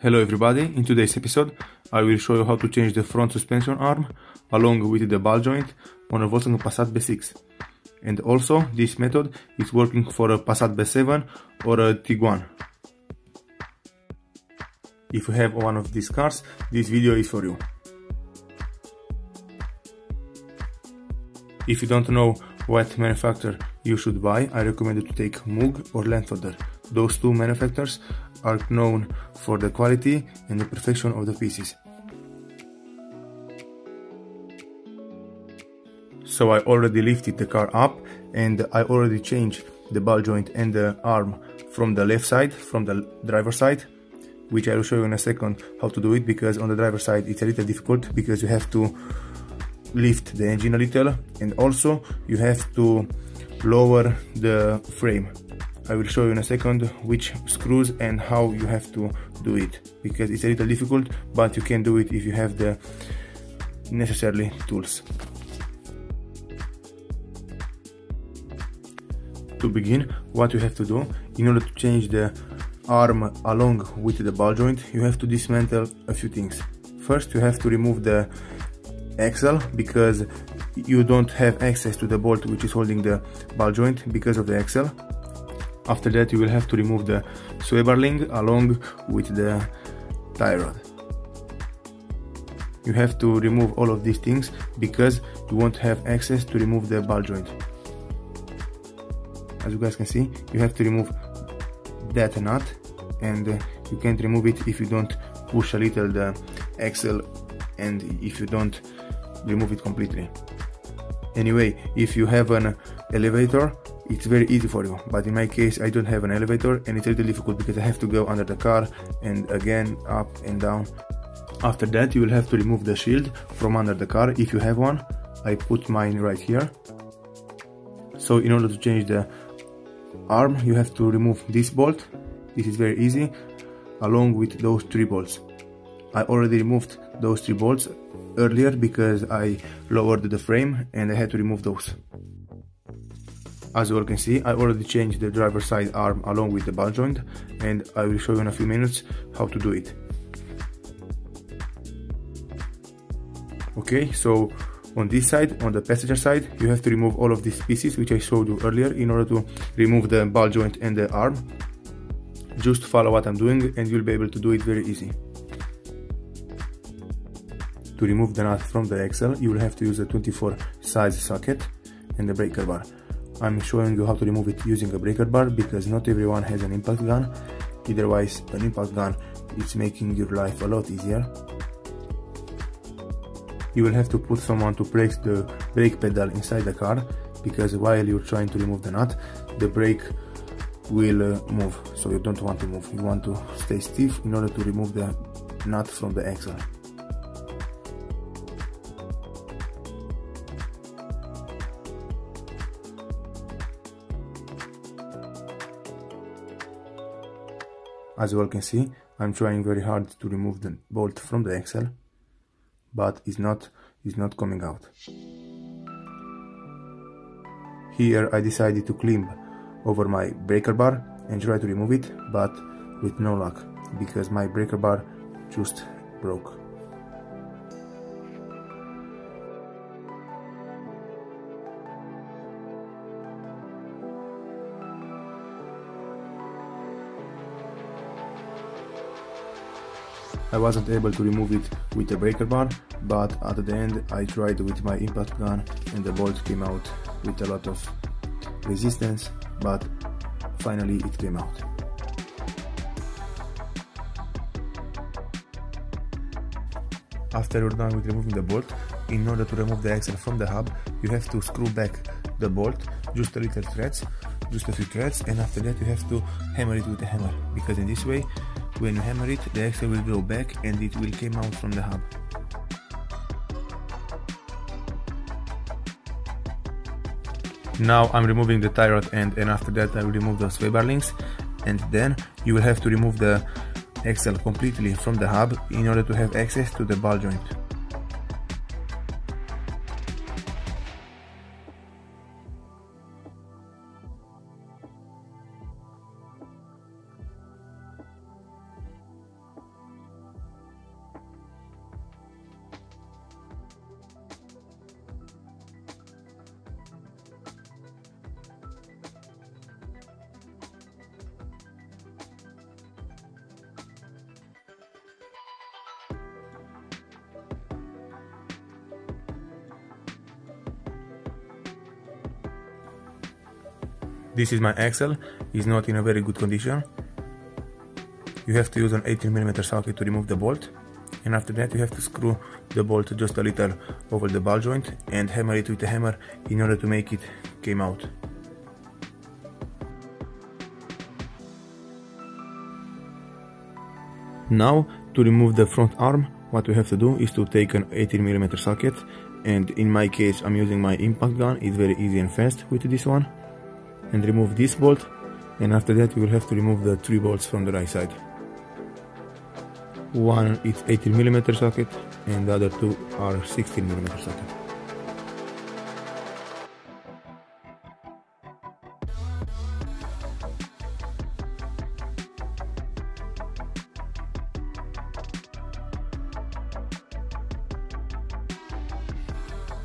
Hello everybody, in today's episode I will show you how to change the front suspension arm along with the ball joint on a Volkswagen Passat B6. And also this method is working for a Passat B7 or a Tiguan. If you have one of these cars, this video is for you. If you don't know what manufacturer you should buy, I recommend you to take MOOG or LEMFÖRDER. Those two manufacturers are known for the quality and the perfection of the pieces. So I already lifted the car up and I already changed the ball joint and the arm from the left side, from the driver's side, which I will show you in a second how to do it, because on the driver's side it's a little difficult because you have to lift the engine a little and also you have to lower the frame. I will show you in a second which screws and how you have to do it, because it's a little difficult, but you can do it if you have the necessary tools. To begin, what you have to do, in order to change the arm along with the ball joint, you have to dismantle a few things. First, you have to remove the axle, because you don't have access to the bolt which is holding the ball joint because of the axle. After that, you will have to remove the sway bar ring along with the tie rod. You have to remove all of these things because you won't have access to remove the ball joint. As you guys can see, you have to remove that nut, and you can't remove it if you don't push a little the axle and if you don't remove it completely. Anyway, if you have an elevator, it's very easy for you, but in my case I don't have an elevator and it's a little difficult because I have to go under the car and again up and down. After that, you will have to remove the shield from under the car if you have one. I put mine right here. So in order to change the arm, you have to remove this bolt. This is very easy, along with those 3 bolts. I already removed those 3 bolts earlier because I lowered the frame and I had to remove those. As you all can see, I already changed the driver's side arm along with the ball joint, and I will show you in a few minutes how to do it. Okay, so on this side, on the passenger side, you have to remove all of these pieces which I showed you earlier in order to remove the ball joint and the arm. Just follow what I'm doing and you'll be able to do it very easy. To remove the nut from the axle, you will have to use a 24 size socket and the breaker bar. I'm showing you how to remove it using a breaker bar because not everyone has an impact gun. Otherwise, an impact gun is making your life a lot easier. You will have to put someone to press the brake pedal inside the car, because while you're trying to remove the nut, the brake will move, so you don't want to move. You want to stay stiff in order to remove the nut from the axle. As you all can see, I'm trying very hard to remove the bolt from the axle, but it's not coming out. Here I decided to climb over my breaker bar and try to remove it, but with no luck, because my breaker bar just broke. I wasn't able to remove it with the breaker bar, but at the end I tried with my impact gun and the bolt came out with a lot of resistance, but finally it came out. After you're done with removing the bolt, in order to remove the axle from the hub, you have to screw back the bolt, just a little threads, just a few threads, and after that you have to hammer it with a hammer, because in this way, when you hammer it, the axle will go back and it will come out from the hub. Now I'm removing the tie rod end, and after that I will remove the sway bar links, and then you will have to remove the axle completely from the hub in order to have access to the ball joint. This is my axle, it's not in a very good condition. You have to use an 18mm socket to remove the bolt, and after that you have to screw the bolt just a little over the ball joint and hammer it with a hammer in order to make it come out. Now, to remove the front arm, what we have to do is to take an 18mm socket, and in my case I'm using my impact gun, it's very easy and fast with this one, and remove this bolt, and after that you will have to remove the 3 bolts from the right side. One is 18mm socket and the other 2 are 16mm socket.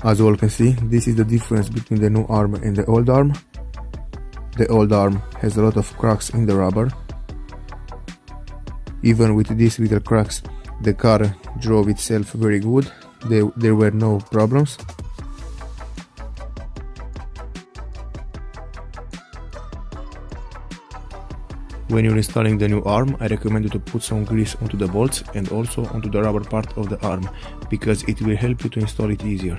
As you all can see, this is the difference between the new arm and the old arm. The old arm has a lot of cracks in the rubber. Even with these little cracks, the car drove itself very good. There were no problems. When you're installing the new arm, I recommend you to put some grease onto the bolts and also onto the rubber part of the arm, because it will help you to install it easier.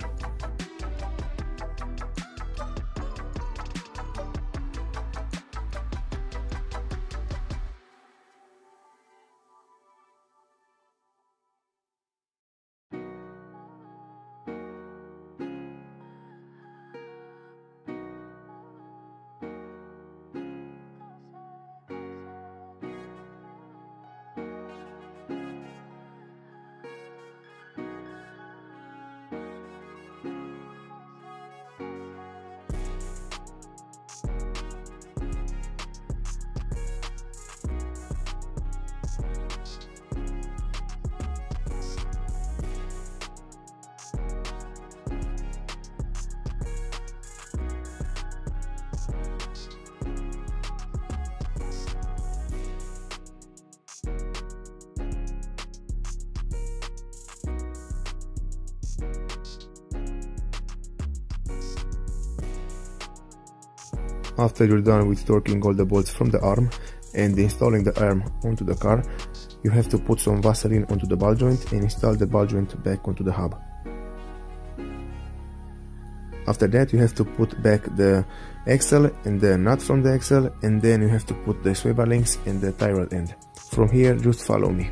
After you're done with torquing all the bolts from the arm and installing the arm onto the car, you have to put some Vaseline onto the ball joint and install the ball joint back onto the hub. After that you have to put back the axle and the nut from the axle, and then you have to put the sway bar links and the tie rod end. From here, just follow me.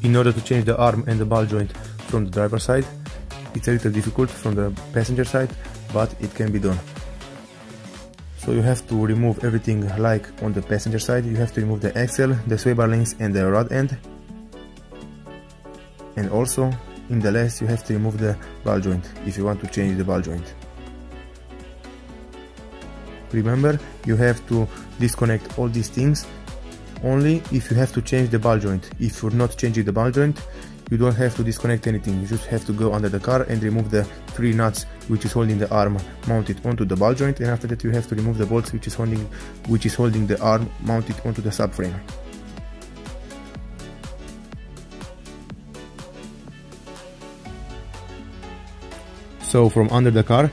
In order to change the arm and the ball joint from the driver's side, it's a little difficult from the passenger side, but it can be done. So you have to remove everything like on the passenger side. You have to remove the axle, the sway bar links and the rod end. And also in the last you have to remove the ball joint if you want to change the ball joint. Remember, you have to disconnect all these things only if you have to change the ball joint. If you're not changing the ball joint, you don't have to disconnect anything. You just have to go under the car and remove the 3 nuts which is holding the arm mounted onto the ball joint, and after that you have to remove the bolts which is holding the arm mounted onto the subframe. So from under the car,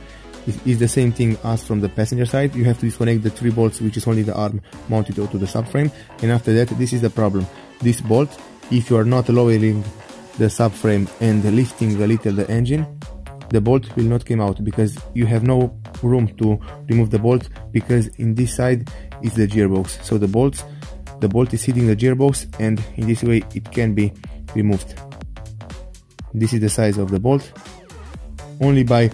it is the same thing as from the passenger side. You have to disconnect the 3 bolts which is holding the arm mounted onto the subframe, and after that, this is the problem. This bolt, if you are not lowering the subframe and lifting a little the engine, the bolt will not come out because you have no room to remove the bolt, because in this side is the gearbox. So the bolt is hitting the gearbox, and in this way it can be removed. This is the size of the bolt. Only by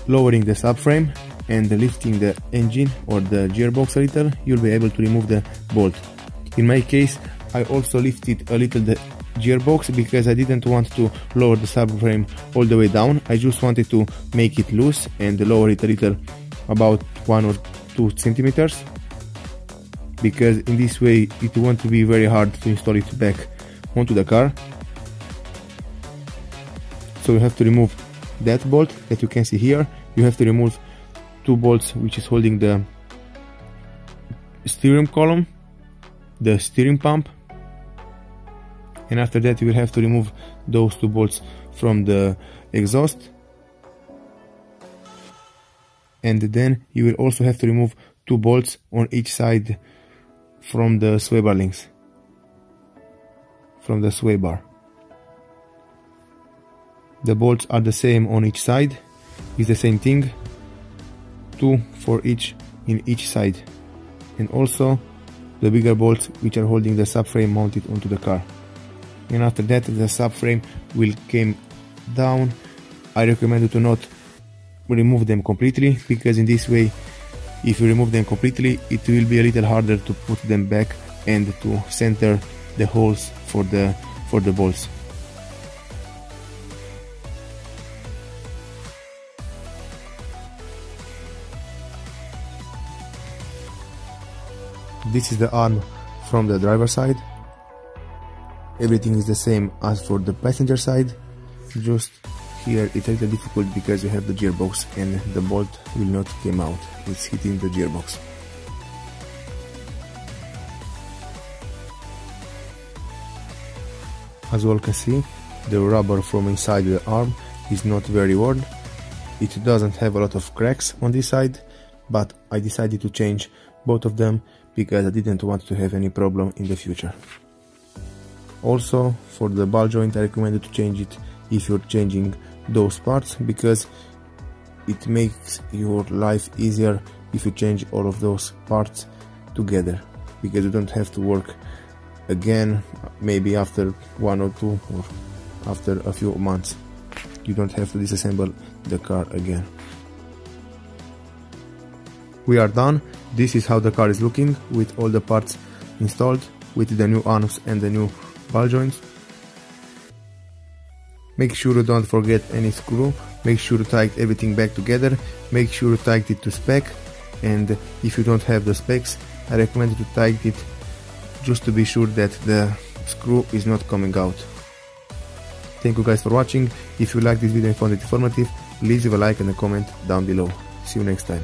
lowering the subframe and lifting the engine or the gearbox a little, you'll be able to remove the bolt. In my case, I also lifted a little the gearbox because I didn't want to lower the subframe all the way down. I just wanted to make it loose and lower it a little, about 1 or 2 centimeters, because in this way it won't be very hard to install it back onto the car. So you have to remove that bolt that you can see here. You have to remove 2 bolts which is holding the steering column, the steering pump, and after that you will have to remove those 2 bolts from the exhaust, and then you will also have to remove 2 bolts on each side from the sway bar links, from the sway bar. The bolts are the same on each side, is the same thing, 2 for each in each side, and also the bigger bolts which are holding the subframe mounted onto the car. And after that the subframe will come down. I recommend you to not remove them completely, because in this way, if you remove them completely, it will be a little harder to put them back and to center the holes for the bolts. This is the arm from the driver's side. Everything is the same as for the passenger side, just here it's a little difficult because you have the gearbox and the bolt will not come out, it's hitting the gearbox. As you all can see, the rubber from inside the arm is not very worn. It doesn't have a lot of cracks on this side, but I decided to change both of them because I didn't want to have any problem in the future. Also, for the ball joint, I recommend you to change it if you're changing those parts, because it makes your life easier if you change all of those parts together, because you don't have to work again maybe after 1 or 2 or after a few months. You don't have to disassemble the car again. We are done. This is how the car is looking with all the parts installed, with the new arms and the new ball joints. Make sure you don't forget any screw. Make sure you tighten everything back together. Make sure you tighten it to spec, and if you don't have the specs, I recommend you to tighten it just to be sure that the screw is not coming out. Thank you guys for watching. If you like this video and found it informative, please leave a like and a comment down below. See you next time.